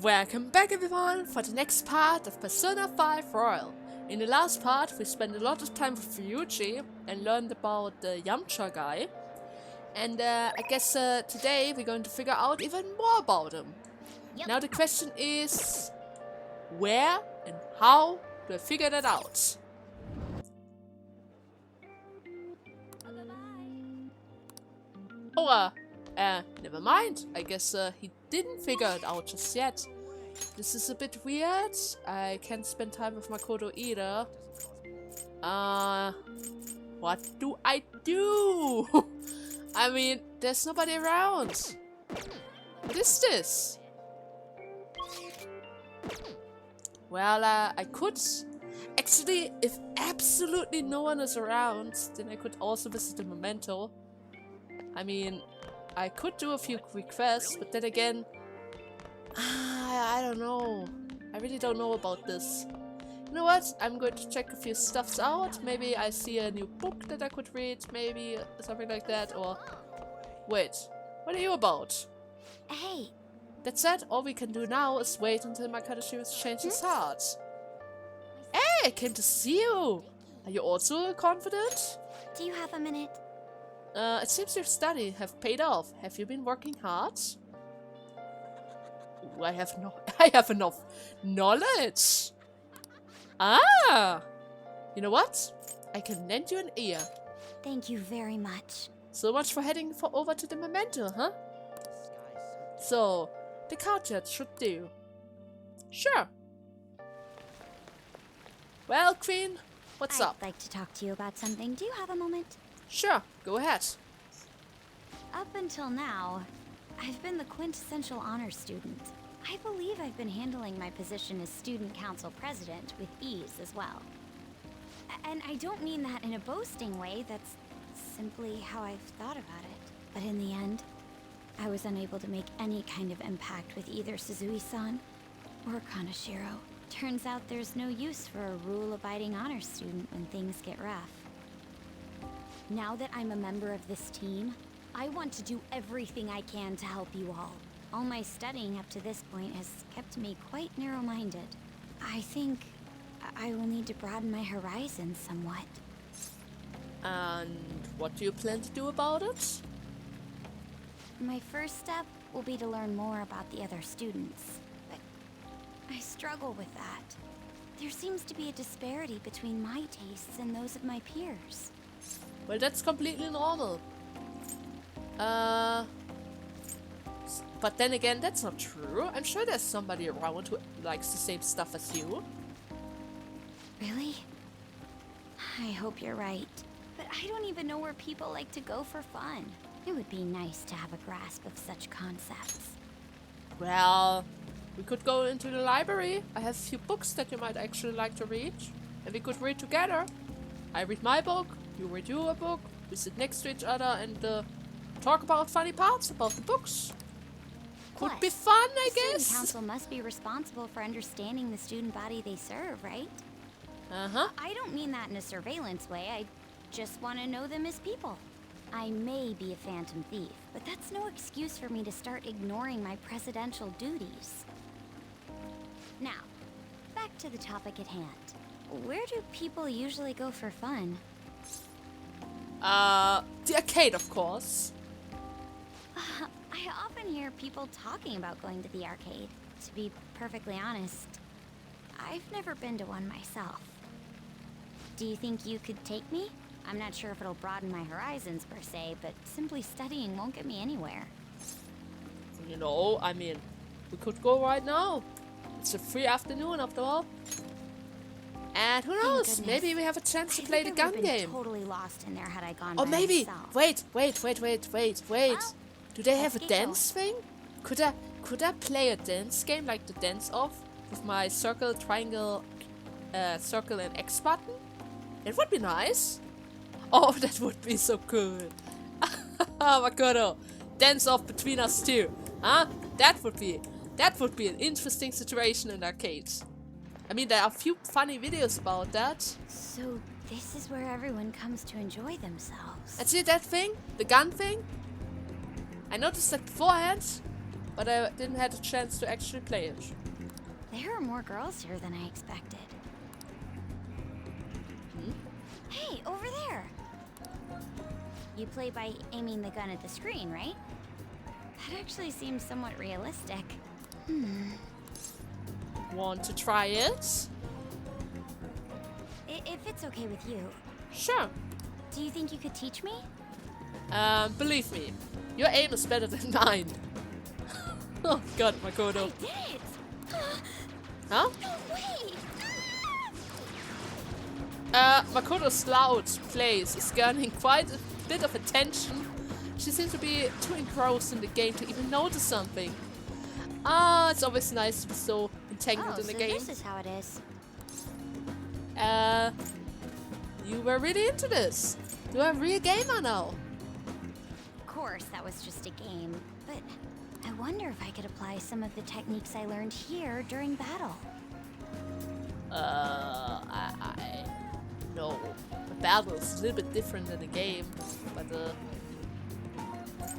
Welcome back everyone for the next part of Persona 5 Royal. In the last part we spent a lot of time with Ryuji and learned about the Yamcha guy. And I guess today we're going to figure out even more about him. Yep. Now the question is, where and how do I figure that out? Oh, never mind. I guess he didn't figure it out just yet. This is a bit weird. I can't spend time with Makoto either. What do I do? I mean, there's nobody around. What is this? Well, I could... Actually, if absolutely no one is around, then I could also visit the Memento. I mean, I could do a few requests, but then again, I don't know. I really don't know about this. You know what? I'm going to check a few stuffs out. Maybe I see a new book that I could read, maybe something like that, or... Wait, what are you about? Hey. That said, all we can do now is wait until Makoto changes his heart. Hey, I came to see you! Are you also confident? Do you have a minute? It seems your study have paid off. Have you been working hard? Ooh, I have enough knowledge. Ah! You know what? I can lend you an ear. Thank you very much. So much for heading over to the Memento, huh? So, the courtyard should do. Sure. Well, Queen, what's up? I'd like to talk to you about something. Do you have a moment? Sure, go ahead. Up until now, I've been the quintessential honor student. I believe I've been handling my position as student council president with ease as well. And I don't mean that in a boasting way, that's simply how I've thought about it. But in the end, I was unable to make any kind of impact with either Suzui-san or Kaneshiro. Turns out there's no use for a rule-abiding honor student when things get rough. Now that I'm a member of this team, I want to do everything I can to help you all. All my studying up to this point has kept me quite narrow-minded. I think I will need to broaden my horizons somewhat. And what do you plan to do about it? My first step will be to learn more about the other students. But I struggle with that. There seems to be a disparity between my tastes and those of my peers. Well, that's completely normal. But then again, that's not true. I'm sure there's somebody around who likes the same stuff as you. Really? I hope you're right. But I don't even know where people like to go for fun. It would be nice to have a grasp of such concepts. Well, we could go into the library. I have a few books that you might actually like to read. And we could read together. I read my book, you read your book. We sit next to each other and talk about funny parts about the books. Could Plus, be fun, I the guess. Student council must be responsible for understanding the student body they serve, right? Uh-huh. I don't mean that in a surveillance way. I just want to know them as people. I may be a phantom thief, but that's no excuse for me to start ignoring my presidential duties. Now, back to the topic at hand. Where do people usually go for fun? The arcade, of course. I often hear people talking about going to the arcade. To be perfectly honest, I've never been to one myself. Do you think you could take me? I'm not sure if it'll broaden my horizons per se, but simply studying won't get me anywhere. You know, I mean, we could go right now. It's a free afternoon after all. And who knows, maybe we have a chance to play the gun game. Totally lost in there had I gone Or by maybe, myself. wait. Well, Do they have a let's get dance thing? Could I play a dance game like the dance off with my circle, triangle, circle and X button? It would be nice. Oh, that would be so cool. Makoto, dance off between us two. Huh? That would be an interesting situation in arcades. I mean, there are a few funny videos about that. So this is where everyone comes to enjoy themselves. And see that thing? The gun thing? I noticed that beforehand. but I didn't have a chance to actually play it. There are more girls here than I expected. Hey, over there! You play by aiming the gun at the screen, right? That actually seems somewhat realistic. Want to try it? If it's okay with you, Sure. do you think you could teach me? Believe me, your aim is better than mine. Oh god, Makoto. I did it! Huh? No way! Makoto's loud plays is garnering quite a bit of attention. She seems to be too engrossed in the game to even notice something. It's always nice to be so entangled in the game. This is how it is. You were really into this. You're a real gamer now. Of course, that was just a game, but I wonder if I could apply some of the techniques I learned here during battle. I no. The battle is a little bit different than the game, but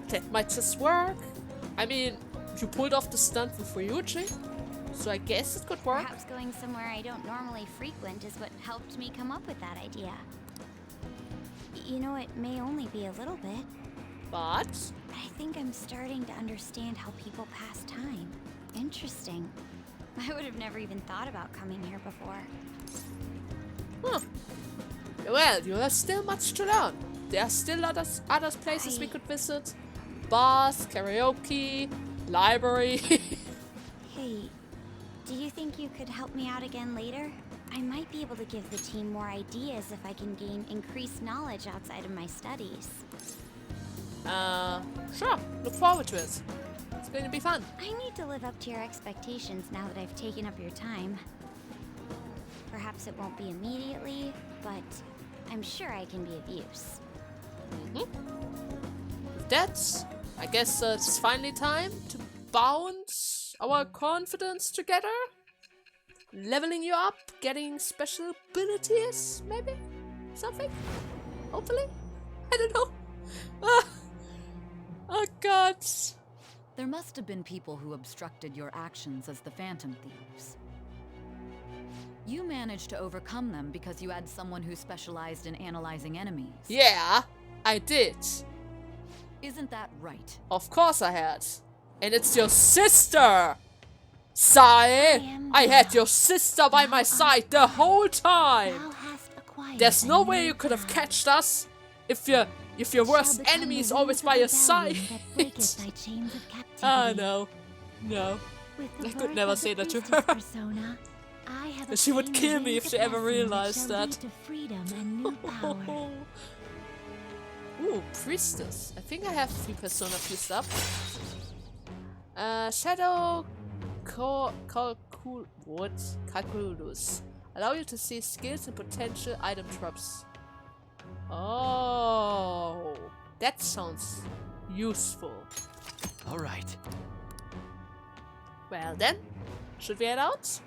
that might just work. I mean, you pulled off the stunt with Ryuji, so I guess it could work. Perhaps going somewhere I don't normally frequent is what helped me come up with that idea. You know, it may only be a little bit, But I think I'm starting to understand how people pass time. Interesting. I would have never even thought about coming here before. huh. Well, you have still much to learn. There are still other places we could visit. Bars, karaoke, library. Hey, do you think you could help me out again later? I might be able to give the team more ideas if I can gain increased knowledge outside of my studies. Sure. Look forward to it. It's going to be fun. I need to live up to your expectations now that I've taken up your time. Perhaps it won't be immediately, but I'm sure I can be of use. With that, I guess it's finally time to bounce our confidence together. Leveling you up, getting special abilities, maybe? Something? Hopefully? I don't know. Oh god. There must have been people who obstructed your actions as the Phantom Thieves. You managed to overcome them because you had someone who specialized in analyzing enemies. Yeah, I did. Isn't that right? Of course I had. And it's your sister! Sai! I had your sister by my side the whole time! There's no way you could have catched us if your worst enemy is always by your side. Ah, no. No. I could never say that to her. She would kill me if she ever realized that. Ooh, priestess. I think I have 3 persona fused up. Shadow Calculus. Allow you to see skills and potential item drops. Oh, that sounds useful. All right. Well then, should we head out?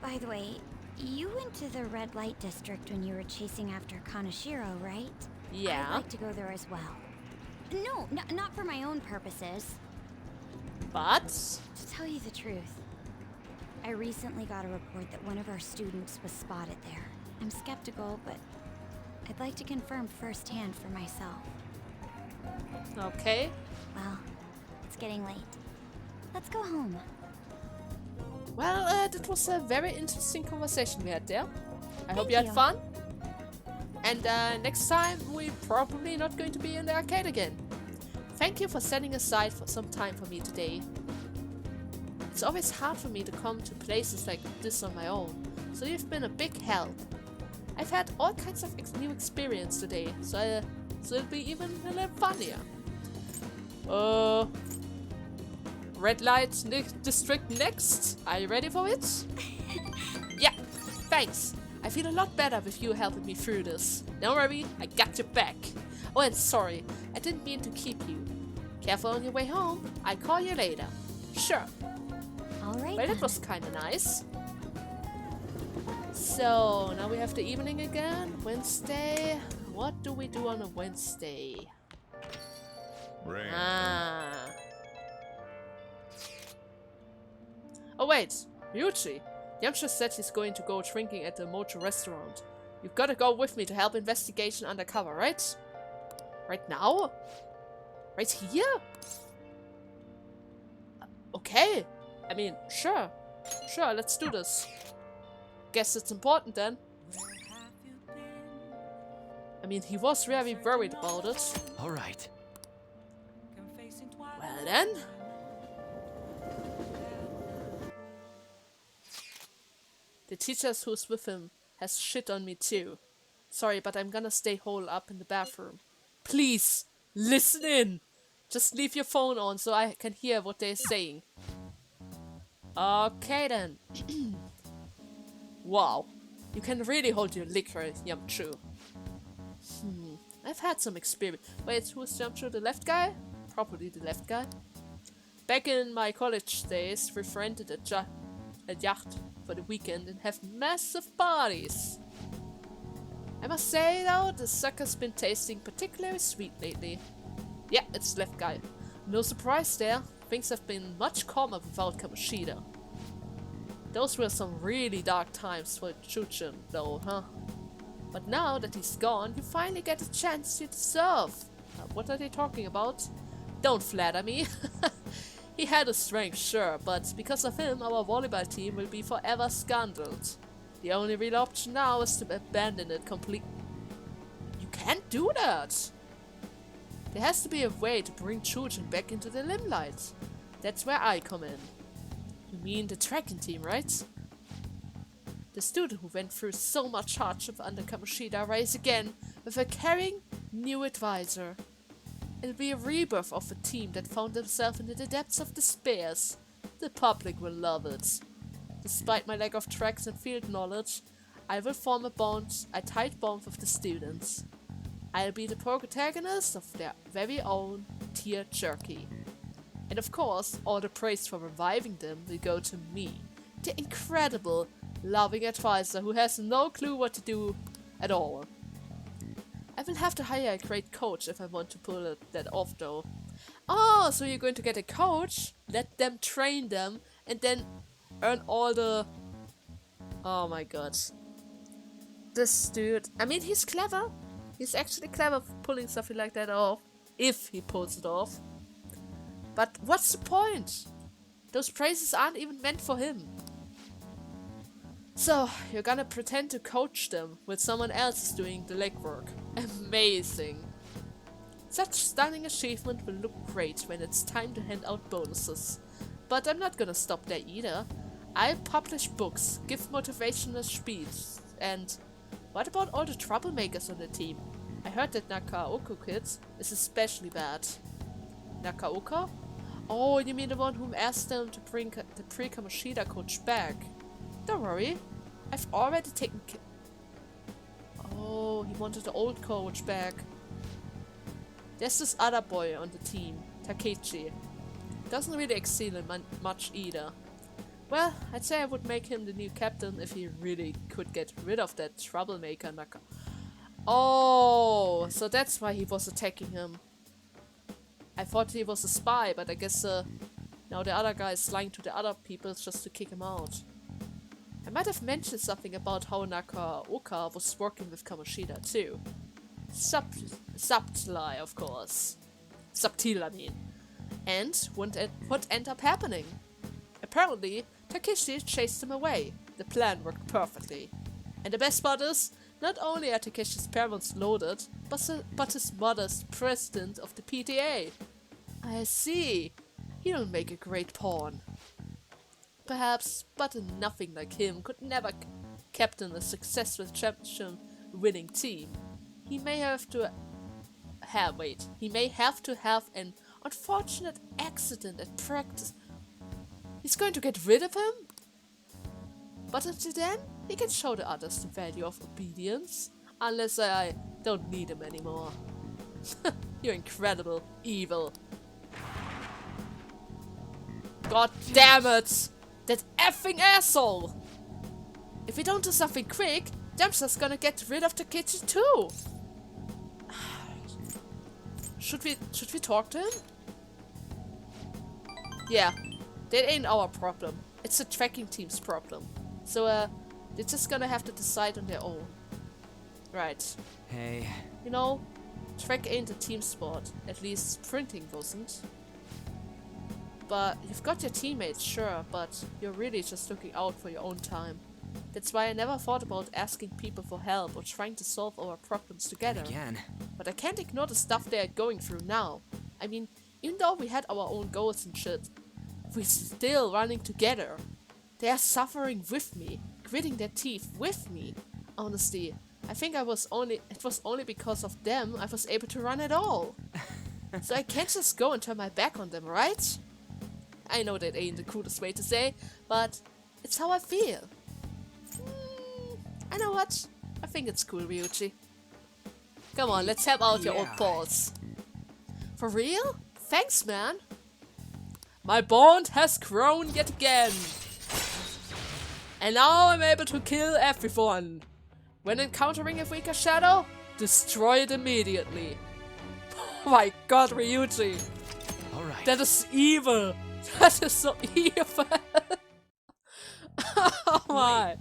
By the way, you went to the red light district when you were chasing after Kaneshiro, right? Yeah. I'd like to go there as well. No, not for my own purposes. But To tell you the truth, I recently got a report that one of our students was spotted there. I'm skeptical, but I'd like to confirm firsthand for myself. okay. Well, it's getting late. Let's go home. Well, that was a very interesting conversation we had there. I hope Thank you had you. fun. And next time, we're probably not going to be in the arcade again. Thank you for setting aside for some time for me today. It's always hard for me to come to places like this on my own, so you've been a big help. I've had all kinds of new experience today, so it'll be even a little funnier. Red light district next. Are you ready for it? Yeah, thanks. I feel a lot better with you helping me through this. Don't worry, I got your back. Oh, and sorry, I didn't mean to keep you. Careful on your way home. I'll call you later. Sure. All right. Well, then. it was kind of nice. So, now we have the evening again. Wednesday. What do we do on a Wednesday? Rhei. Ah. Oh wait, Ryuji. Yamcha said he's going to go drinking at the Mojo restaurant. You've gotta go with me to help investigation undercover, right? Right now? Right here? Okay. I mean, sure. Sure, let's do this. Guess it's important then. I mean, he was very worried about it. Alright. Well then. The teachers who's with him has shit on me too. Sorry, but I'm gonna stay holed up in the bathroom. Please, listen in! Just leave your phone on so I can hear what they're saying. Okay then. Wow. You can really hold your liquor, Yamchu. I've had some experience. Wait, who's Yamchu? The left guy? Probably the left guy. Back in my college days, we've rented a yacht for the weekend and have massive parties. I must say though, the sucker's been tasting particularly sweet lately. Yeah, it's left guy. No surprise there. Things have been much calmer without Kamoshida. Those were some really dark times for Chujin though, huh? But now that he's gone, you finally get a chance you deserve. What are they talking about? Don't flatter me. He had a strength, sure, but because of him, our volleyball team will be forever scandaled. The only real option now is to abandon it completely. You can't do that! There has to be a way to bring Chujin back into the limelight. That's where I come in. You mean the tracking team, right? The student who went through so much hardship under Kamoshida rise again with a caring new advisor. It'll be a rebirth of a team that found themselves in the depths of despair. The public will love it. Despite my lack of tracks and field knowledge, I will form a tight bond with the students. I'll be the protagonist of their very own tier jerky. And of course, all the praise for reviving them will go to me, the incredible, loving advisor who has no clue what to do at all. I will have to hire a great coach if I want to pull that off though. Oh, so you're going to get a coach, let them train them, and then earn all the... Oh my god. This dude, I mean, he's clever. He's actually clever for pulling something like that off, if he pulls it off. But what's the point? Those praises aren't even meant for him. So, you're gonna pretend to coach them while someone else is doing the legwork. Amazing. Such stunning achievement will look great when it's time to hand out bonuses. But I'm not gonna stop there either. I'll publish books, give motivational speeches, and what about all the troublemakers on the team? I heard that Nakaoka kid is especially bad. Nakaoka? Oh, you mean the one who asked them to bring the pre-Kamoshida coach back? Don't worry, I've already taken Oh, he wanted the old coach back. There's this other boy on the team, Takechi. Doesn't really excel in much either. Well, I'd say I would make him the new captain if he really could get rid of that troublemaker Naka. Oh, so that's why he was attacking him. I thought he was a spy, but I guess now the other guy is lying to the other people just to kick him out. I might have mentioned something about how Nakaoka was working with Kamoshida too. Subtly, of course. Subtil, I mean. And what ended up happening? Apparently, Takeshi chased him away. The plan worked perfectly. And the best part is, not only are Takeshi's parents loaded, but his mother's president of the PTA. I see. He'll make a great pawn. Perhaps, but nothing like him could never captain a successful championship-winning team. He may have to have an unfortunate accident at practice. He's going to get rid of him? But until then, he can show the others the value of obedience. Unless I don't need him anymore. You're incredible, evil. God damn it! That effing asshole! If we don't do something quick, Dempster's gonna get rid of the kitchen too! Should we talk to him? Yeah, that ain't our problem. it's a tracking team's problem. So, they're just gonna have to decide on their own. Right. Hey. You know, track ain't a team sport. At least sprinting wasn't. But you've got your teammates, sure, but you're really just looking out for your own time. That's why I never thought about asking people for help or trying to solve our problems together. Again. But I can't ignore the stuff they're going through now. I mean, even though we had our own goals and shit, we're still running together. They are suffering with me, gritting their teeth with me. Honestly, I think it was only because of them I was able to run at all. So I can't just go and turn my back on them, right? I know that ain't the coolest way to say, but it's how I feel. I know what? I think it's cool, Ryuji. Come on, let's help out your old balls. For real? Thanks, man. My bond has grown yet again. And now I'm able to kill everyone. When encountering a weaker shadow, destroy it immediately. Oh my god, Ryuji. Alright. That is evil. That is so evil. Oh my.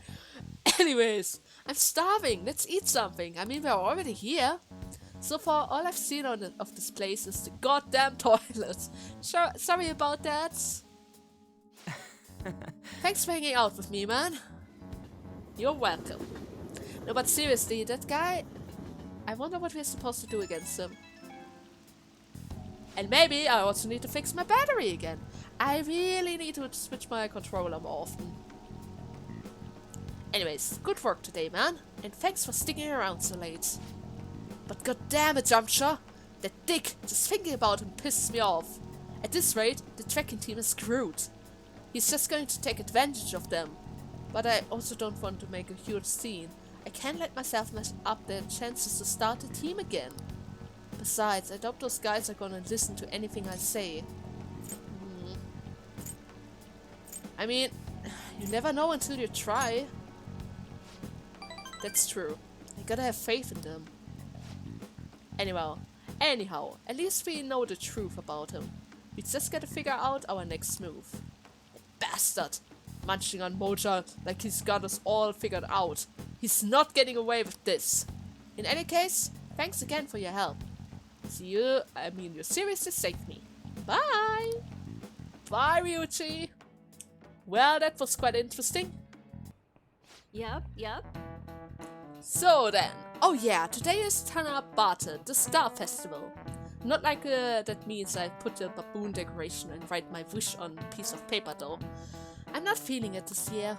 Anyways, I'm starving. Let's eat something. I mean, we're already here. So far, all I've seen of this place is the goddamn toilet. Sorry about that. Thanks for hanging out with me, man. You're welcome. No, but seriously, that guy... I wonder what we're supposed to do against him. And maybe I also need to fix my battery again. I really need to switch my controller more often. Anyways, good work today, man. And thanks for sticking around so late. But goddammit, Yamcha! That dick, just thinking about him pisses me off. At this rate, the tracking team is screwed. He's just going to take advantage of them. But I also don't want to make a huge scene. I can't let myself mess up their chances to start a team again. Besides, I doubt those guys are gonna listen to anything I say. I mean, you never know until you try. That's true. I gotta have faith in them. Anyhow, at least we know the truth about him. We just gotta figure out our next move. Bastard! Munching on Moja like he's got us all figured out. He's not getting away with this. In any case, thanks again for your help. You seriously saved me. Bye! Bye, Ryuji! Well, that was quite interesting. Yep. So then, oh yeah, today is Tanabata, the Star Festival. Not like that means I put a baboon decoration and write my wish on a piece of paper though. I'm not feeling it this year.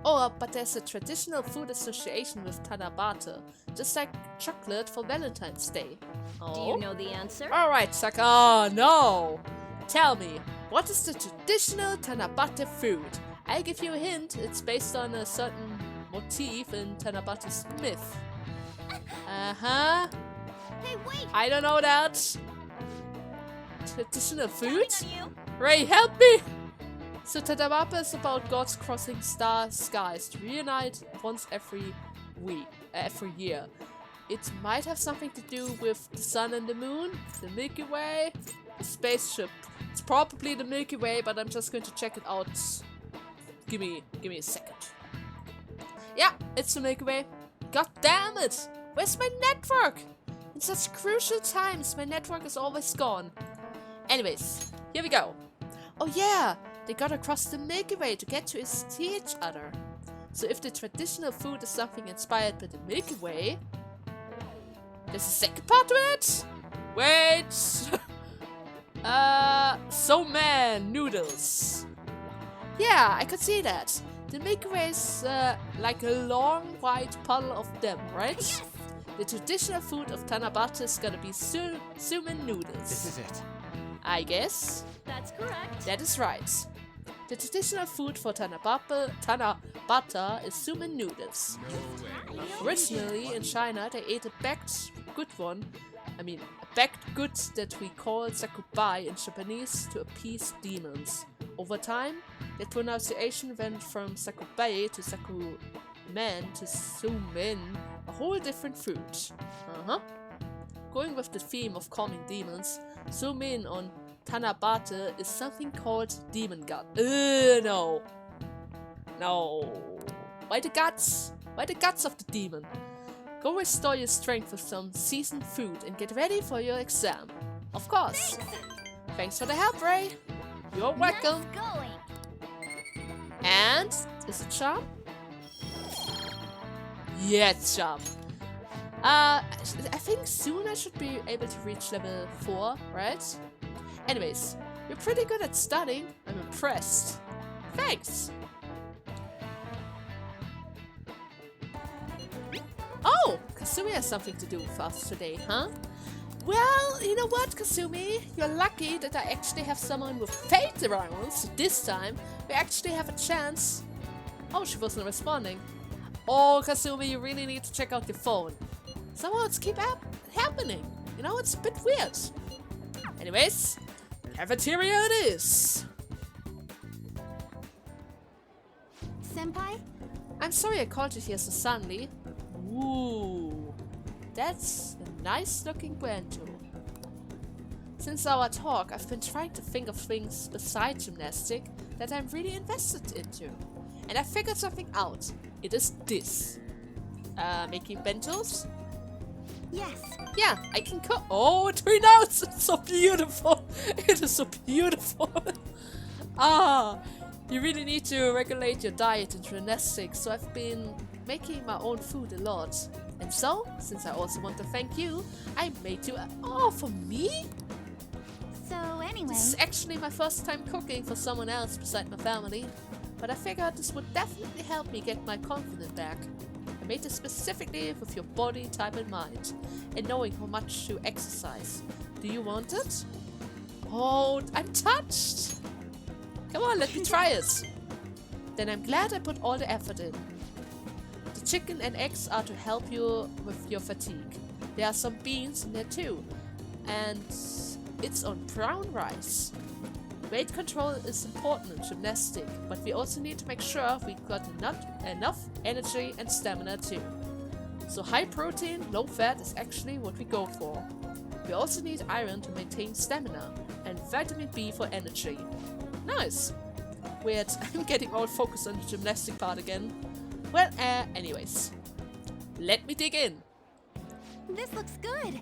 Oh, but there's a traditional food association with Tanabata, just like chocolate for Valentine's Day. Oh? Do you know the answer? Alright, Saka. Oh, no! Tell me, what is the traditional Tanabata food? I'll give you a hint. It's based on a certain motif in Tanabata's myth. Uh-huh. Hey, wait! I don't know that. Traditional food? Counting on you. Rhei, help me! So Tanabata is about gods crossing star skies to reunite once every year. It might have something to do with the sun and the moon, the Milky Way, the spaceship. It's probably the Milky Way, but I'm just going to check it out. Give me a second. Yeah, it's the Milky Way. God damn it! Where's my network? In such crucial times, my network is always gone. Anyways, here we go. Oh yeah, they gotta cross the Milky Way to get to see each other. So if the traditional food is something inspired by the Milky Way, there's a second part to it? Wait! So man, noodles. Yeah, I could see that. The Milky Way is like a long white puddle of them, right? Yes! The traditional food of Tanabata is gonna be sumen noodles. This is it. I guess. That's correct. That is right. The traditional food for Tanabata is sumen noodles. Originally in China, they ate a baked good that we call sakubai in Japanese to appease demons. Over time, the pronunciation went from sakubai to sakumen to sumen, a whole different food. Going with the theme of calming demons, sumen on Tanabate is something called demon gut. No. No. Why the guts? Why the guts of the demon? Go restore your strength with some seasoned food and get ready for your exam. Of course. Thanks for the help, Rhei. You're welcome. Nice going. And is it charm? Yeah, it's charm. I think soon I should be able to reach level 4, right? Anyways, you're pretty good at studying. I'm impressed. Thanks. Oh, Kasumi has something to do with us today, huh? Well, you know what, Kasumi? You're lucky that I actually have someone with faith around, so this time we actually have a chance. Oh, she wasn't responding. Oh, Kasumi, you really need to check out your phone. Somehow it's keep happening. You know, it's a bit weird. Anyways, cafeteria it is. Senpai? I'm sorry I called you here so suddenly. Ooh, that's a nice looking bento. Since our talk, I've been trying to think of things besides gymnastic that I'm really invested into. And I figured something out. It is this. Making bentos? Yes. Yeah, I can cook. Oh, it turned out it's so beautiful. It is so beautiful. You really need to regulate your diet and gymnastics, so I've been making my own food a lot. And so, since I also want to thank you, I made you Oh, for me? So anyway... This is actually my first time cooking for someone else beside my family. But I figured this would definitely help me get my confidence back. I made this specifically with your body type in mind, and knowing how much you exercise. Do you want it? Oh, I'm touched! Come on, let me try it! Then I'm glad I put all the effort in. The chicken and eggs are to help you with your fatigue. There are some beans in there too. And it's on brown rice. Weight control is important in gymnastic, but we also need to make sure we got enough energy and stamina too. So high protein, low fat is actually what we go for. We also need iron to maintain stamina, and vitamin B for energy. Nice! Weird, I'm getting all focused on the gymnastic part again. Well, anyways. Let me dig in. This looks good.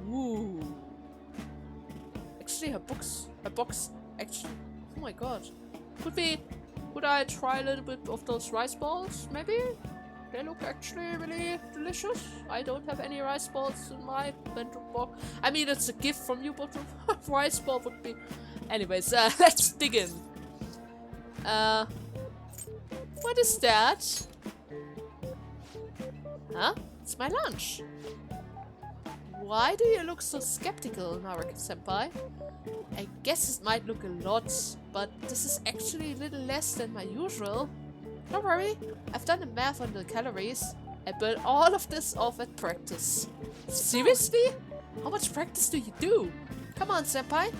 Ooh. Actually, her box, actually, oh my god. Could I try a little bit of those rice balls, maybe? They look actually really delicious. I don't have any rice balls in my bento box. I mean, it's a gift from you, but a rice ball would be... Anyways, let's dig in. What is that? Huh? It's my lunch. Why do you look so skeptical, Naraka-senpai? I guess it might look a lot, but this is actually a little less than my usual. Don't worry, I've done the math on the calories. I burned all of this off at practice. Seriously? How much practice do you do? Come on, senpai.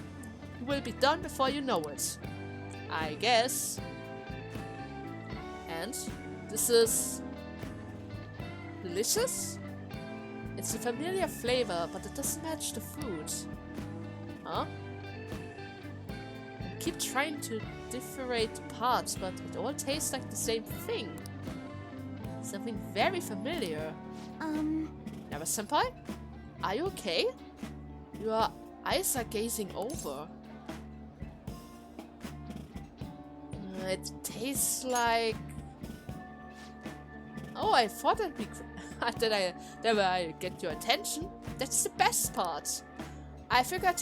You will be done before you know it. I guess. And this is... delicious? It's a familiar flavor, but it doesn't match the food. Huh? I keep trying to differentiate the parts, but it all tastes like the same thing. Something very familiar. Nara-senpai? Are you okay? Your eyes are gazing over. It tastes like... Oh, I thought I'd be... that I get your attention. That's the best part. I figured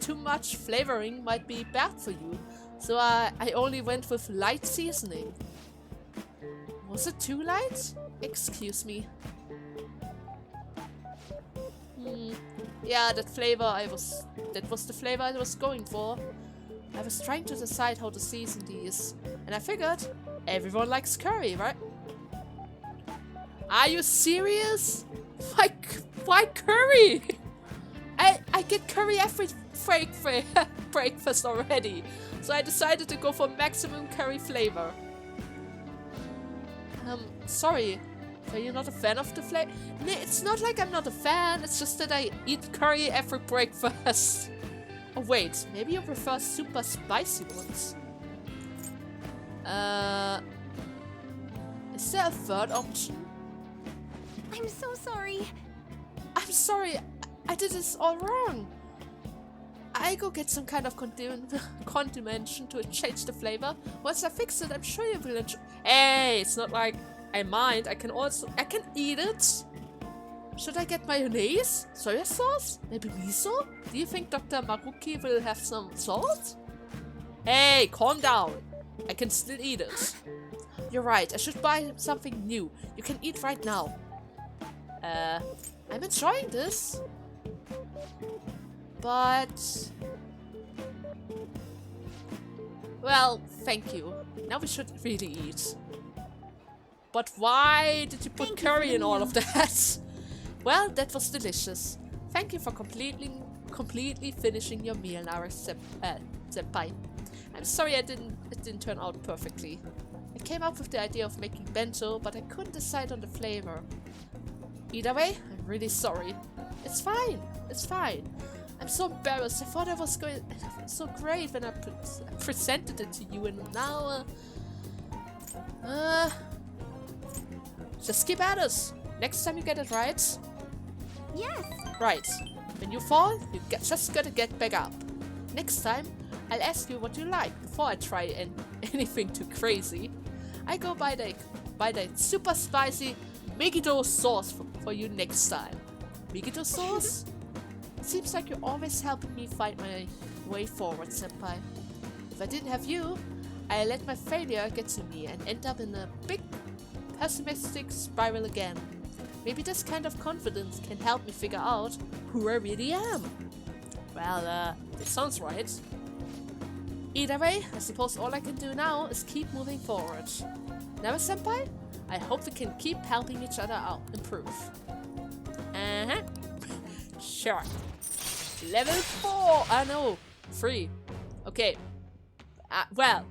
too much flavoring might be bad for you, so I only went with light seasoning. Was it too light? Excuse me. Yeah, that was the flavor I was going for. I was trying to decide how to season these, and I figured everyone likes curry, right? Are you serious? Why curry? I get curry every breakfast already, so I decided to go for maximum curry flavor. Sorry, are you not a fan of the flavor? It's not like I'm not a fan, it's just that I eat curry every breakfast. Oh wait, maybe you prefer super spicy ones. Is there a third option? I'm so sorry. I'm sorry, I did this all wrong. I go get some kind of condiment to change the flavor. Once I fix it, I'm sure you will enjoy. Hey, it's not like I mind. I can eat it. Should I get mayonnaise? Soya sauce? Maybe miso? Do you think Dr. Maruki will have some salt? Hey, calm down. I can still eat it. You're right, I should buy something new. You can eat right now. I'm enjoying this. But... well, thank you. Now we should really eat. But why did you put curry in all of that? Well, that was delicious. Thank you for completely finishing your meal, our senpai. I'm sorry it didn't turn out perfectly. I came up with the idea of making bento, but I couldn't decide on the flavor. Either way, I'm really sorry. It's fine. It's fine. I'm so embarrassed. I thought I was going so great when I presented it to you, and now just keep at us. Next time you get it right. Yes. Right. When you fall, you just gotta get back up. Next time, I'll ask you what you like before I try anything too crazy. I go buy the super spicy Megiddo sauce for you next time. Megiddo sauce? It seems like you're always helping me find my way forward, senpai. If I didn't have you, I let my failure get to me and end up in a big pessimistic spiral again. Maybe this kind of confidence can help me figure out who I really am. Well, it sounds right. Either way, I suppose all I can do now is keep moving forward. Never, senpai? I hope we can keep helping each other out improve. Uh-huh. Sure. Level 4! no, 3. Okay. Well,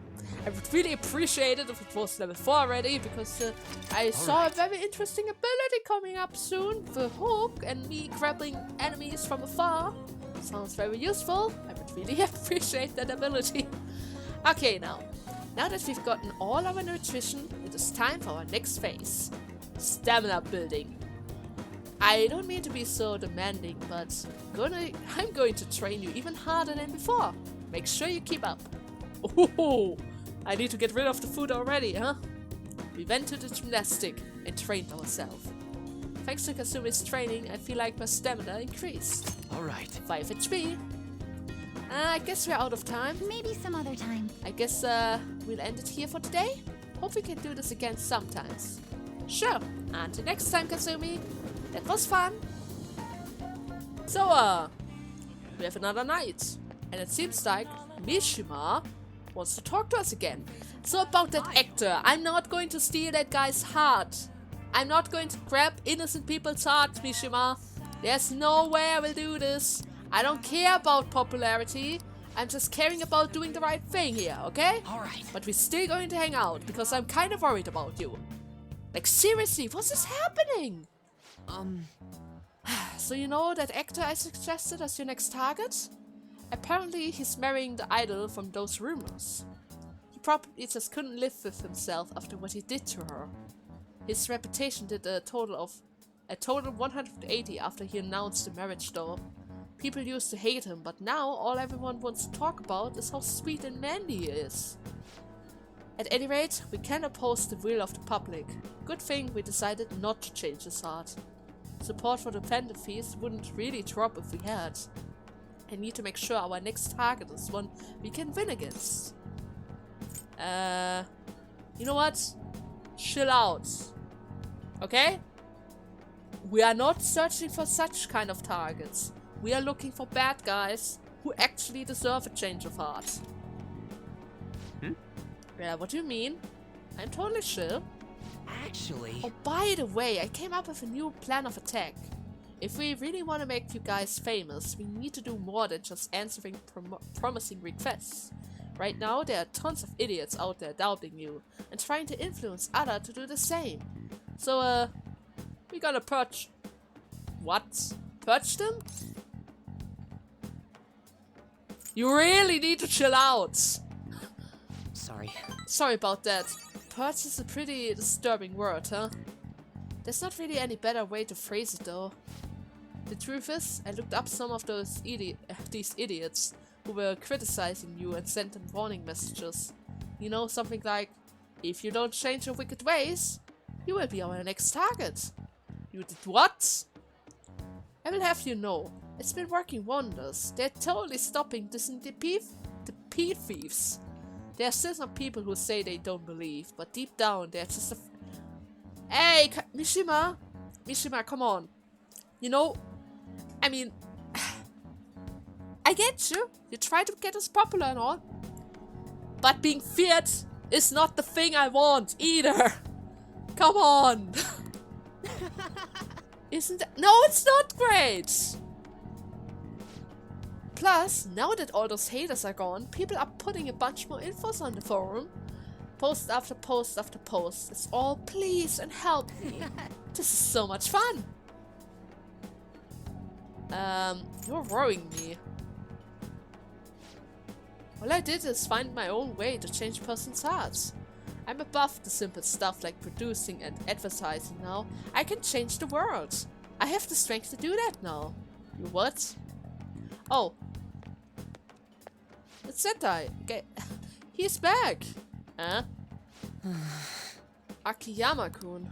I would really appreciate it if it was level 4 already, because I saw a very interesting ability coming up soon. The hook and me grabbing enemies from afar. Sounds very useful. I would really appreciate that ability. Okay, now that we've gotten all our nutrition, it is time for our next phase. Stamina building. I don't mean to be so demanding, but I'm going to train you even harder than before. Make sure you keep up. Oh, I need to get rid of the food already, huh? We went to the gymnastic and trained ourselves. Thanks to Kasumi's training, I feel like my stamina increased. Alright. 5 HP. I guess we're out of time. Maybe some other time. I guess we'll end it here for today. Hope we can do this again sometimes. Sure. Until next time, Kasumi. That was fun. So, we have another night. And it seems like Mishima wants to talk to us again. So about that actor, I'm not going to steal that guy's heart. I'm not going to grab innocent people's hearts, Mishima. There's no way I will do this. I don't care about popularity. I'm just caring about doing the right thing here, okay? Alright. But we're still going to hang out because I'm kind of worried about you. Like, seriously, what's this happening? So you know that actor I suggested as your next target? Apparently he's marrying the idol from those rumors. He probably just couldn't live with himself after what he did to her. His reputation did a total 180 after he announced the marriage though. People used to hate him, but now all everyone wants to talk about is how sweet and manly he is. At any rate, we can't oppose the will of the public. Good thing we decided not to change his heart. Support for the Phantom Feast wouldn't really drop if we had. I need to make sure our next target is one we can win against. You know what? Chill out. Okay? We are not searching for such kind of targets. We are looking for bad guys who actually deserve a change of heart. Yeah, what do you mean? I'm totally chill. Actually... Oh, by the way, I came up with a new plan of attack. If we really want to make you guys famous, we need to do more than just answering promising requests. Right now, there are tons of idiots out there doubting you and trying to influence others to do the same. So, we're gonna purge... What? Purge them? You really need to chill out. Sorry. Sorry about that. Purge is a pretty disturbing word, huh? There's not really any better way to phrase it though. The truth is, I looked up some of these idiots who were criticizing you and sent them warning messages. You know, something like, if you don't change your wicked ways, you will be our next target. You did what? I will have you know, it's been working wonders. They're totally stopping the pea thieves. There are still some people who say they don't believe, but deep down they're just Hey, Mishima! Mishima, come on. You know, I mean, I get you. You try to get us popular and all. But being feared is not the thing I want either. Come on. Isn't that? No, it's not great. Plus, now that all those haters are gone, people are putting a bunch more infos on the forum. Post after post after post. It's all please and help me. This is so much fun. You're worrying me. All I did is find my own way to change person's hearts. I'm above the simple stuff like producing and advertising now. I can change the world. I have the strength to do that now. You what? Oh. It's Sentai. Okay. He's back. Huh? Akiyama-kun.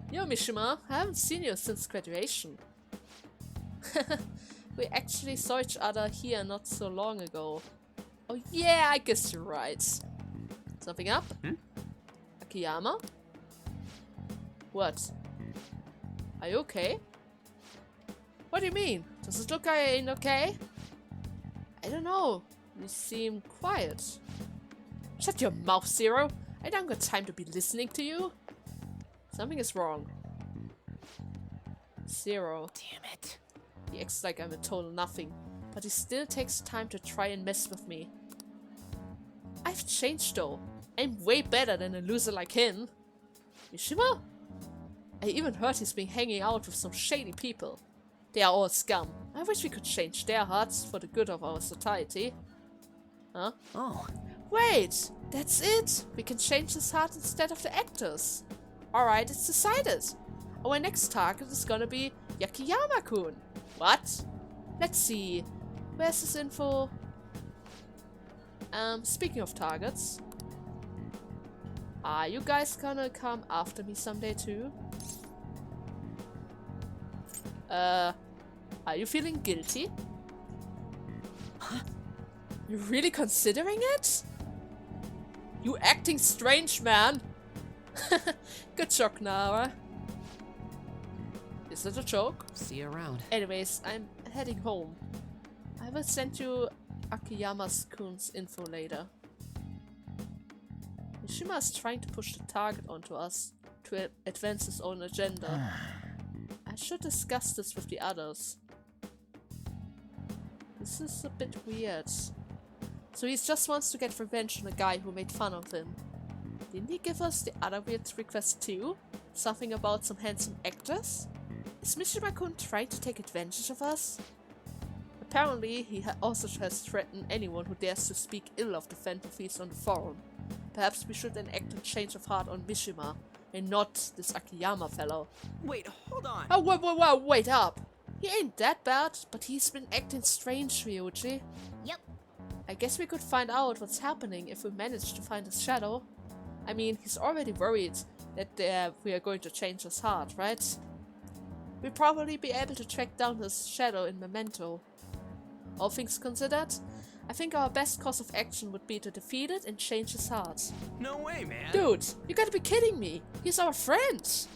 Yo, Mishima. I haven't seen you since graduation. We actually saw each other here not so long ago. Oh yeah, I guess you're right. Something up? Akiyama? What? Are you okay? What do you mean? Does it look like I ain't okay? I don't know. You seem quiet. Shut your mouth, Zero. I don't got time to be listening to you. Something is wrong. Zero. Damn it. He acts like I'm a total nothing, but he still takes time to try and mess with me. I've changed though. I'm way better than a loser like him. Mishima? I even heard he's been hanging out with some shady people. They are all scum. I wish we could change their hearts for the good of our society. Huh? Oh. Wait! That's it! We can change his heart instead of the actors. Alright, it's decided. Our next target is gonna be Akiyama-kun. What? Let's see. Where's this info? Speaking of targets. Are you guys gonna come after me someday too? Are you feeling guilty? Huh? You really considering it? You acting strange, man. Good joke, Nara. Is that a joke? See you around. Anyways, I'm heading home. I will send you Akiyama-kun's info later. Mishima is trying to push the target onto us to advance his own agenda. I should discuss this with the others. This is a bit weird. So he just wants to get revenge on a guy who made fun of him. Didn't he give us the other weird request too? Something about some handsome actors? Is Mishima-kun trying to take advantage of us? Apparently, he also has threatened anyone who dares to speak ill of the Phantom Thieves on the forum. Perhaps we should enact a change of heart on Mishima, and not this Akiyama fellow. Wait, hold on. Oh, wait up! He ain't that bad, but he's been acting strange, Ryuji. Yep. I guess we could find out what's happening if we manage to find his shadow. I mean, he's already worried that we are going to change his heart, right? We'll probably be able to track down his shadow in Memento. All things considered, I think our best course of action would be to defeat it and change his heart. No way, man. Dude, you gotta be kidding me! He's our friend!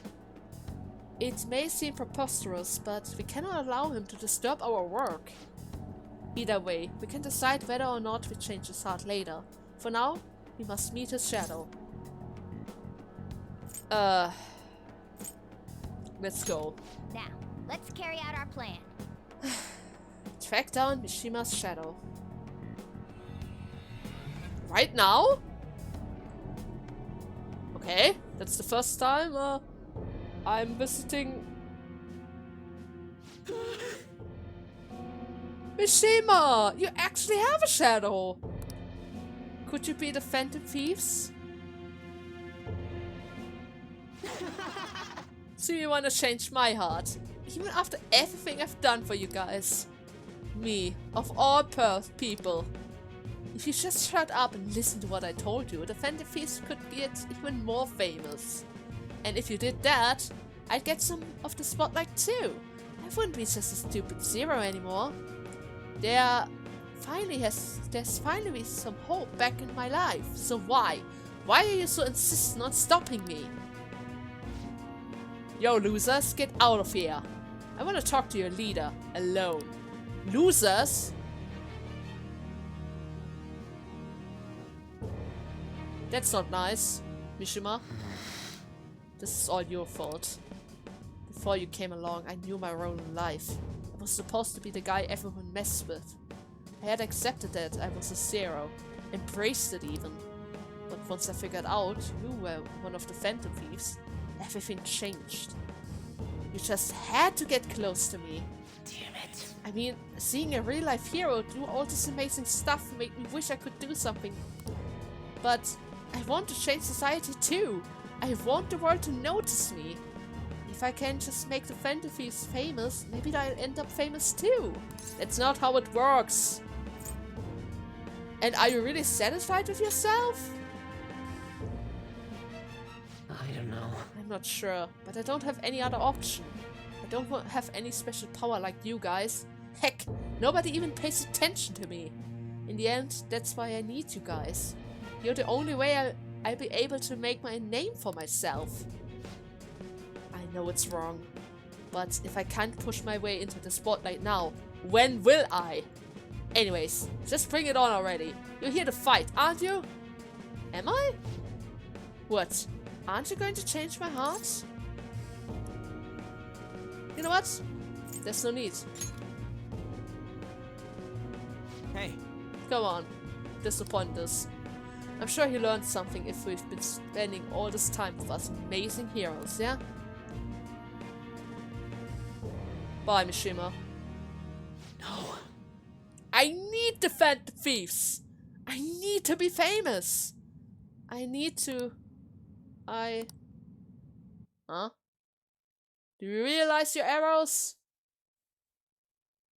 It may seem preposterous, but we cannot allow him to disturb our work. Either way, we can decide whether or not we change his heart later. For now, we must meet his shadow. Let's go. Now, let's carry out our plan. Track down Mishima's shadow. Right now? Okay, that's the first time I'm visiting Mishima! You actually have a shadow! Could you be the Phantom Thieves? So you wanna change my heart? Even after everything I've done for you guys. Me, of all people. If you just shut up and listen to what I told you, the Phantom Thieves could get even more famous. And if you did that, I'd get some of the spotlight too. I wouldn't be just a stupid zero anymore. There's finally some hope back in my life. So why? Why are you so insistent on stopping me? Yo, losers, get out of here. I want to talk to your leader, alone. Losers? That's not nice, Mishima. This is all your fault. Before you came along, I knew my role in life. I was supposed to be the guy everyone messed with. I had accepted that I was a zero, embraced it even. But once I figured out you were one of the Phantom Thieves, everything changed. You just had to get close to me. Damn it. I mean, seeing a real-life hero do all this amazing stuff made me wish I could do something. But I want to change society too. I want the world to notice me. If I can just make the Phantom Thieves famous, maybe I'll end up famous too. That's not how it works. And are you really satisfied with yourself? I don't know. I'm not sure, but I don't have any other option. I don't have any special power like you guys. Heck, nobody even pays attention to me. In the end, that's why I need you guys. You're the only way I'll be able to make my name for myself. I know it's wrong, but if I can't push my way into the spotlight now, when will I? Anyways, just bring it on already. You're here to fight, aren't you? Am I? What? Aren't you going to change my heart? You know what? There's no need. Hey. Come on. Disappoint us. I'm sure he learned something if we've been spending all this time with us amazing heroes, yeah? Bye, Mishima. No. I need the Phantom Thieves! I need to be famous! I need to... Huh? Do you realize your errors?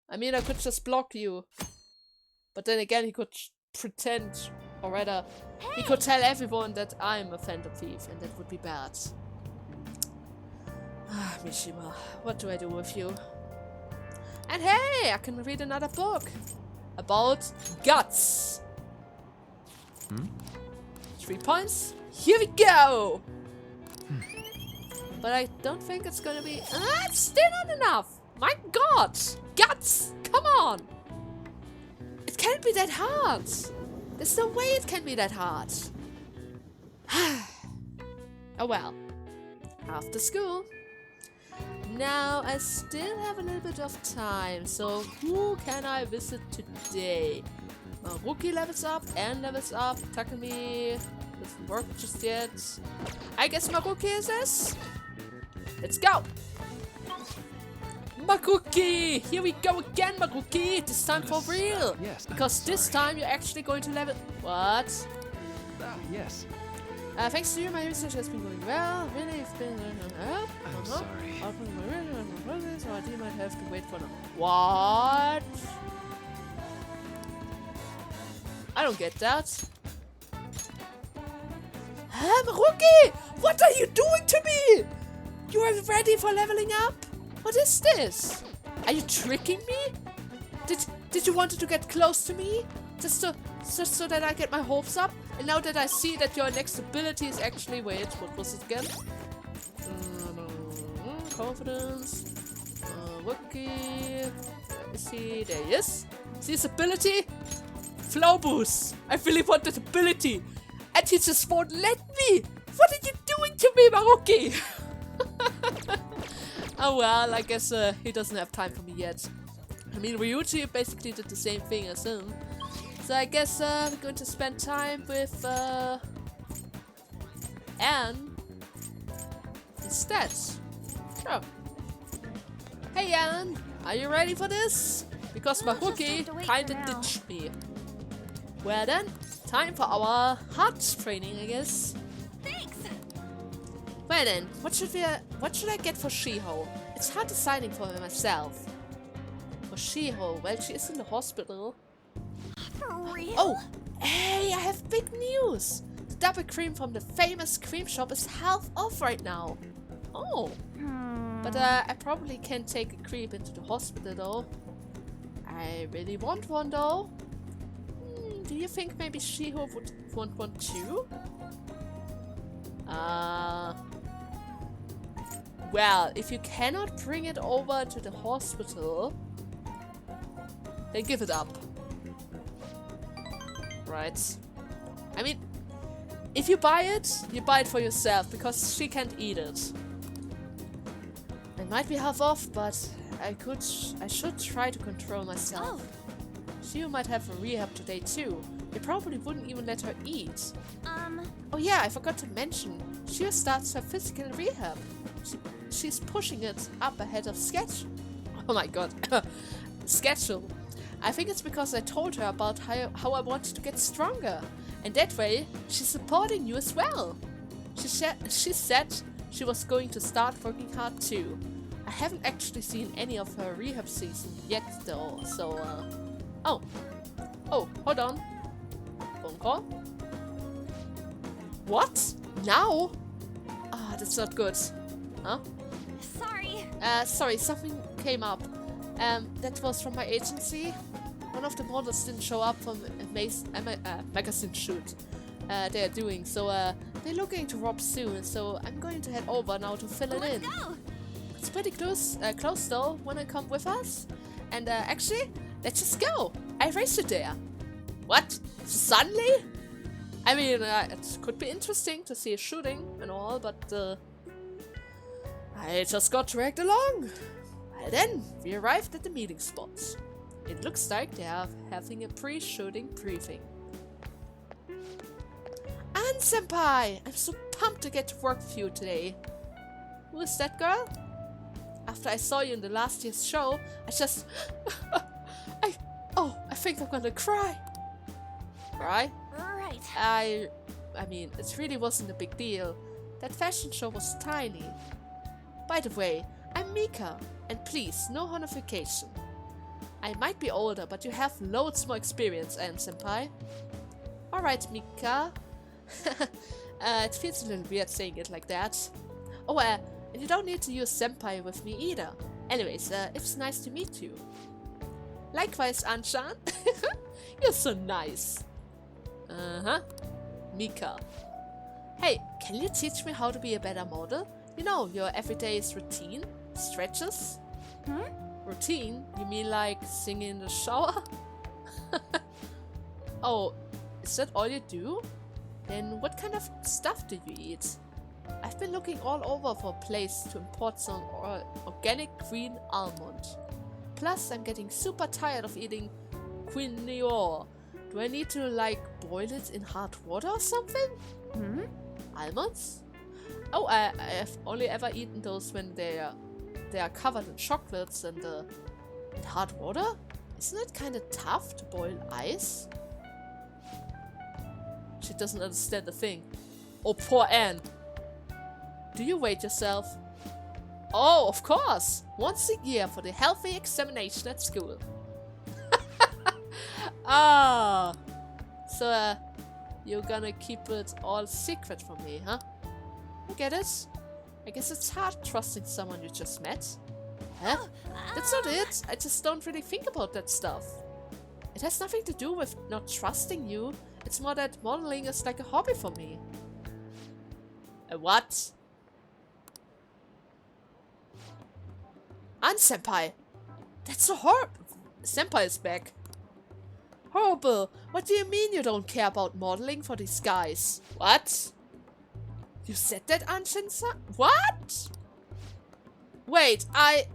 I mean, I could just block you. But then again, he could pretend, or rather, he could tell everyone that I'm a Phantom Thief, and that would be bad. Ah, Mishima, what do I do with you? And hey, I can read another book about guts. 3 points. Here we go. But I don't think it's gonna be. It's still not enough. My God, guts! Come on. It can't be that hard. There's no way it can be that hard. Oh well. After school. Now I still have a little bit of time, so who can I visit today? Maruki levels up, Anne levels up, Takumi doesn't work just yet. I guess Maruki is this? Let's go! Maruki! Here we go again, Maruki! This time for real! Yes, Because this time you're actually going to level... What? Yes. Thanks to you, my research has been going well. Really, it's been... I'm sorry. So I might have to wait for now. What? I don't get that. Maruki! What are you doing to me? You are ready for leveling up? What is this? Are you tricking me? Did you want to get close to me? Just so that I get my hopes up? And now that I see that your next ability is actually... Wait, what was it again? Confidence. Rookie. Where is he? There he is. See his ability? Flow boost. I really want that ability. And he just won't let me. What are you doing to me, Maruki? Oh well, I guess he doesn't have time for me yet. I mean, Ryuji basically did the same thing as him. So I guess we're going to spend time with Anne instead. Sure. Hey Anne, are you ready for this? because my We'll just hooky have to wait kinda for now. ditched me. Well then, time for our heart training, I guess. Thanks! Well then, what should I get for Shiho? It's hard deciding for myself. For Shiho, well, she is in the hospital. For real? Oh, hey, I have big news! The double cream from the famous cream shop is half off right now. Oh, but I probably can't take a creep into the hospital though. I really want one though. Do you think maybe Shiho would want one too? Well, if you cannot bring it over to the hospital, then give it up. Right. I mean, if you buy it for yourself, because she can't eat it. It might be half off, but I should try to control myself. She might have a rehab today too. They probably wouldn't even let her eat. Oh yeah, I forgot to mention. She starts her physical rehab. She's pushing it up ahead of schedule. Oh my god. Schedule. I think it's because I told her about how I wanted to get stronger. And that way, she's supporting you as well. She said she was going to start working hard too. I haven't actually seen any of her rehab season yet though, so Oh, hold on. Phone call? What? Now? Ah, that's not good. Huh? Sorry. Sorry, something came up. That was from my agency. One of the models didn't show up from a magazine shoot they're doing, so they're looking to rob soon, so I'm going to head over now to fill it in. Let's go! It's pretty close though. Wanna come with us? And actually, let's just go. I raced it there. What? Suddenly? I mean, it could be interesting to see a shooting and all, but I just got dragged along. And then we arrived at the meeting spot. It looks like they are having a pre-shooting briefing. And Senpai! I'm so pumped to get to work with you today. Who is that girl? After I saw you in the last year's show, I just... I think I'm gonna cry. Cry? Right. I mean, it really wasn't a big deal. That fashion show was tiny. By the way, I'm Mika, and please, no honorification. I might be older, but you have loads more experience, Senpai. Alright, Mika. It feels a little weird saying it like that. Oh, and you don't need to use Senpai with me either. Anyways, it's nice to meet you. Likewise, Anshan. You're so nice. Mika. Hey, can you teach me how to be a better model? You know, your everyday's routine? Stretches? Routine? You mean like singing in the shower? Oh, is that all you do? Then what kind of stuff do you eat? I've been looking all over for a place to import some organic green almond. Plus, I'm getting super tired of eating quinoa. Do I need to, like, boil it in hot water or something? Almonds? Oh, I have only ever eaten those when they are covered in chocolates and in hot water? Isn't it kind of tough to boil ice? She doesn't understand a thing. Oh, poor Anne. Do you weight yourself? Oh, of course! Once a year for the healthy examination at school. Ah! So, you're gonna keep it all secret from me, huh? I get it. I guess it's hard trusting someone you just met. Huh? That's not it. I just don't really think about that stuff. It has nothing to do with not trusting you. It's more that modeling is like a hobby for me. A what? And Senpai! That's so horrible! Senpai is back. Horrible! What do you mean you don't care about modeling for these guys? What? You said that, Anshin-san? What? Wait, I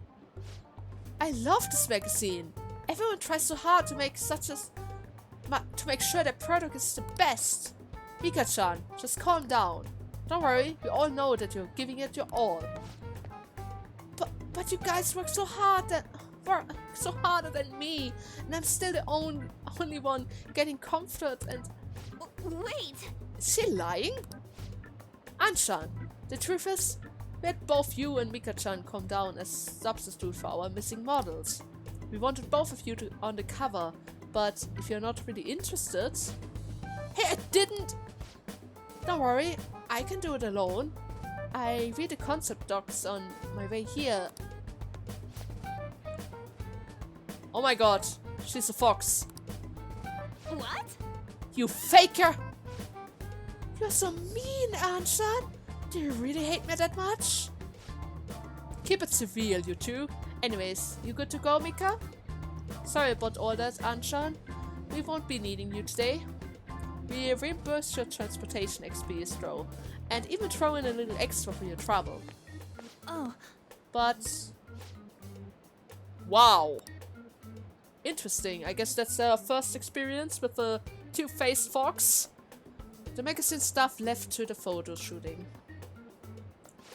love this magazine. Everyone tries so hard to make to make sure their product is the best. Mika-chan, just calm down. Don't worry, we all know that you're giving it your all. But you guys work so hard that... so harder than me, and I'm still the only one getting comfort. And Wait! is she lying? Anshan, the truth is, we had both you and Mika-chan come down as substitute for our missing models. We wanted both of you to on the cover, but if you're not really interested... Hey, I didn't! Don't worry, I can do it alone. I read the concept docs on my way here. Oh my god, she's a fox. What? You faker! You're so mean, Anshan! Do you really hate me that much? Keep it civil, you two. Anyways, you good to go, Mika? Sorry about all that, Anshan. We won't be needing you today. We reimburse your transportation XP though, and even throw in a little extra for your trouble. Oh. But... wow. Interesting. I guess that's our first experience with the two-faced fox. The magazine stuff left to the photo shooting.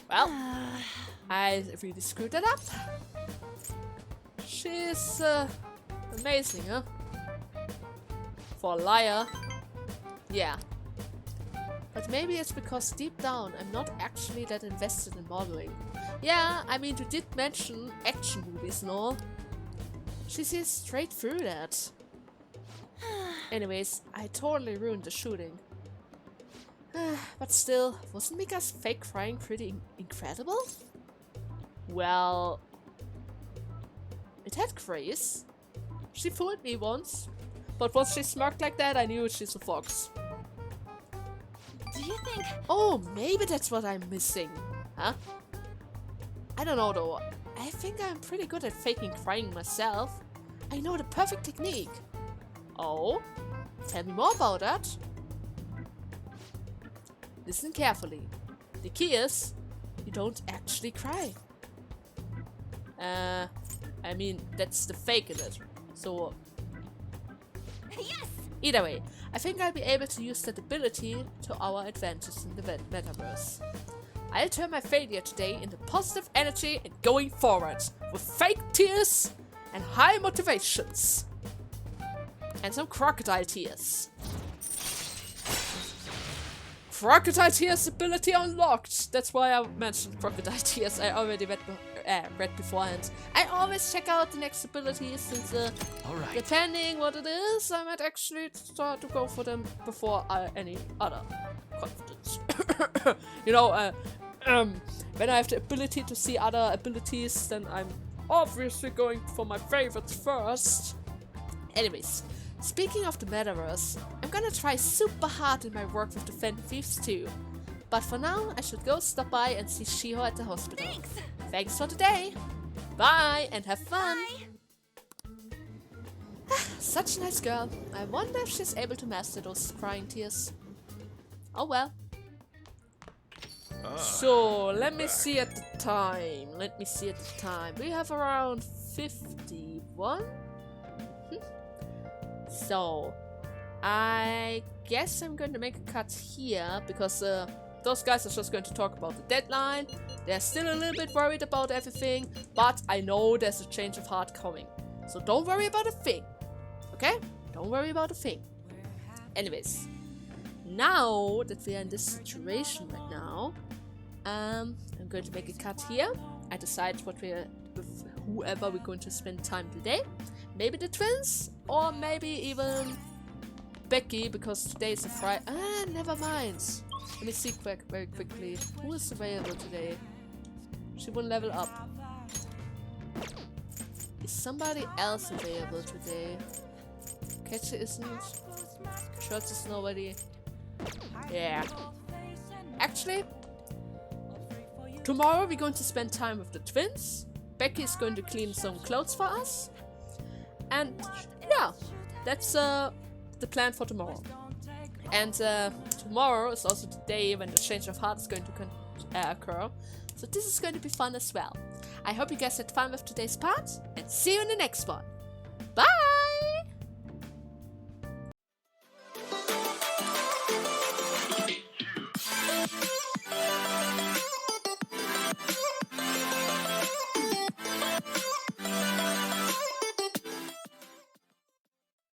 Well, I really screwed that up. She's amazing, huh? For a liar. Yeah. But maybe it's because deep down I'm not actually that invested in modeling. Yeah, I mean, you did mention action movies and all. She sees straight through that. Anyways, I totally ruined the shooting. But still, wasn't Mika's fake crying pretty incredible? Well... it had grace. She fooled me once. But once she smirked like that, I knew she's a fox. Do you think... oh, maybe that's what I'm missing. Huh? I don't know though. I think I'm pretty good at faking crying myself. I know the perfect technique. Oh? Tell me more about that. Listen carefully. The key is, you don't actually cry. I mean, that's the fake in it. So... yes! either way, I think I'll be able to use that ability to our advantage in the metaverse. I'll turn my failure today into positive energy and going forward, with fake tears and high motivations. And some crocodile tears. Crocodile tears ability unlocked! That's why I mentioned crocodile tears. I already read beforehand. I always check out the next abilities since Alright. depending what it is, I might actually start to go for them before any other confidence. You know, when I have the ability to see other abilities, then I'm obviously going for my favorites first. Anyways, speaking of the metaverse, I'm gonna try super hard in my work with the Phantom Thieves too. But for now, I should go stop by and see Shiho at the hospital. Thanks! Thanks for today. Bye and have fun. Bye! Such a nice girl. I wonder if she's able to master those crying tears. Oh well. So, let me see at the time. We have around 51? So, I guess I'm going to make a cut here because those guys are just going to talk about the deadline. They're still a little bit worried about everything, but I know there's a change of heart coming. So don't worry about a thing. Okay? Don't worry about a thing. Anyways, now that we are in this situation right now, I'm going to make a cut here. I decide what with whoever we're going to spend time today. Maybe the twins, or maybe even Becky, because today is a Friday. Never mind. Let me see very quickly. Who is available today? She won't level up. Is somebody else available today? Catcher isn't. Schultz is nobody. Yeah. Actually, tomorrow we're going to spend time with the twins. Becky is going to clean some clothes for us. And yeah, that's the plan for tomorrow. And tomorrow is also the day when the change of heart is going to occur. So this is going to be fun as well. I hope you guys had fun with today's part, and see you in the next one.